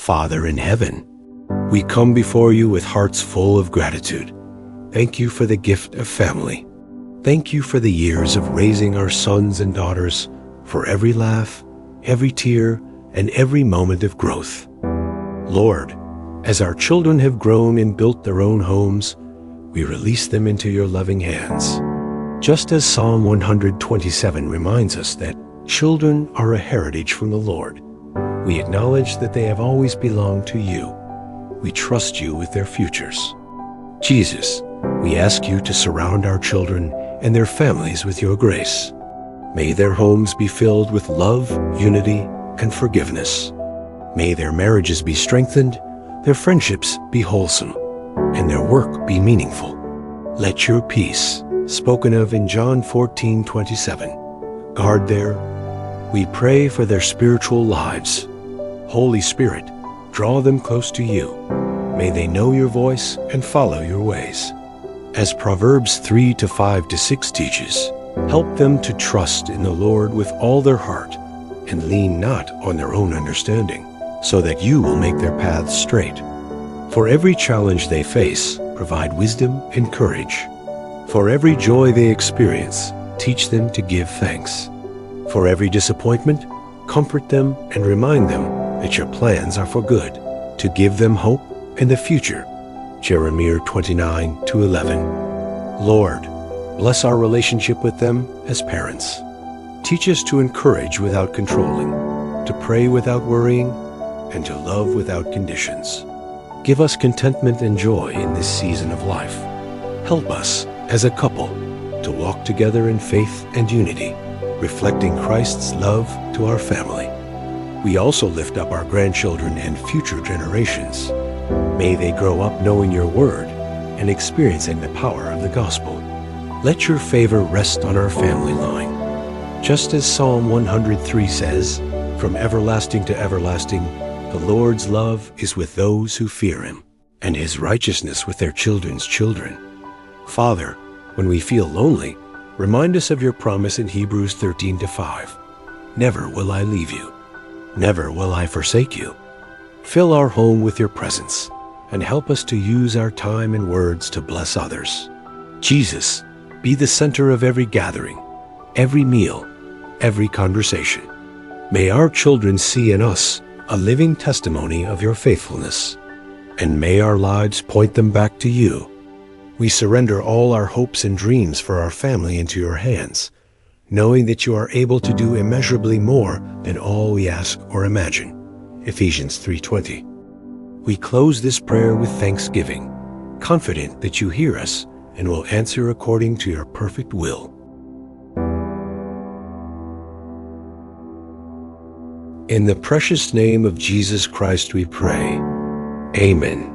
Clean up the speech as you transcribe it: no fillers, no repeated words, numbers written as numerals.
Father in heaven, we come before you with hearts full of gratitude. Thank you for the gift of family. Thank you for the years of raising our sons and daughters, for every laugh, every tear, and every moment of growth. Lord, as our children have grown and built their own homes, we release them into your loving hands. Just as Psalm 127 reminds us that children are a heritage from the Lord, we acknowledge that they have always belonged to you. We trust you with their futures. Jesus, we ask you to surround our children and their families with your grace. May their homes be filled with love, unity, and forgiveness. May their marriages be strengthened, their friendships be wholesome, and their work be meaningful. Let your peace, spoken of in John 14:27, guard their. We pray for their spiritual lives. Holy Spirit, draw them close to you. May they know your voice and follow your ways. As Proverbs 3:5-6 teaches, help them to trust in the Lord with all their heart and lean not on their own understanding, so that you will make their paths straight. For every challenge they face, provide wisdom and courage. For every joy they experience, teach them to give thanks. For every disappointment, comfort them and remind them that your plans are for good, to give them hope in the future. Jeremiah 29:11. Lord, bless our relationship with them as parents. Teach us to encourage without controlling, to pray without worrying, and to love without conditions. Give us contentment and joy in this season of life. Help us, as a couple, to walk together in faith and unity, reflecting Christ's love to our family. We also lift up our grandchildren and future generations. May they grow up knowing your word and experiencing the power of the gospel. Let your favor rest on our family line. Just as Psalm 103 says, from everlasting to everlasting, the Lord's love is with those who fear him, and his righteousness with their children's children. Father, when we feel lonely, remind us of your promise in Hebrews 13:5. Never will I leave you. Never will I forsake you. Fill our home with your presence and help us to use our time and words to bless others. Jesus, be the center of every gathering, every meal, every conversation. May our children see in us a living testimony of your faithfulness, and may our lives point them back to you. We surrender all our hopes and dreams for our family into your hands, knowing that you are able to do immeasurably more than all we ask or imagine. Ephesians 3:20. We close this prayer with thanksgiving, confident that you hear us and will answer according to your perfect will. In the precious name of Jesus Christ we pray. Amen.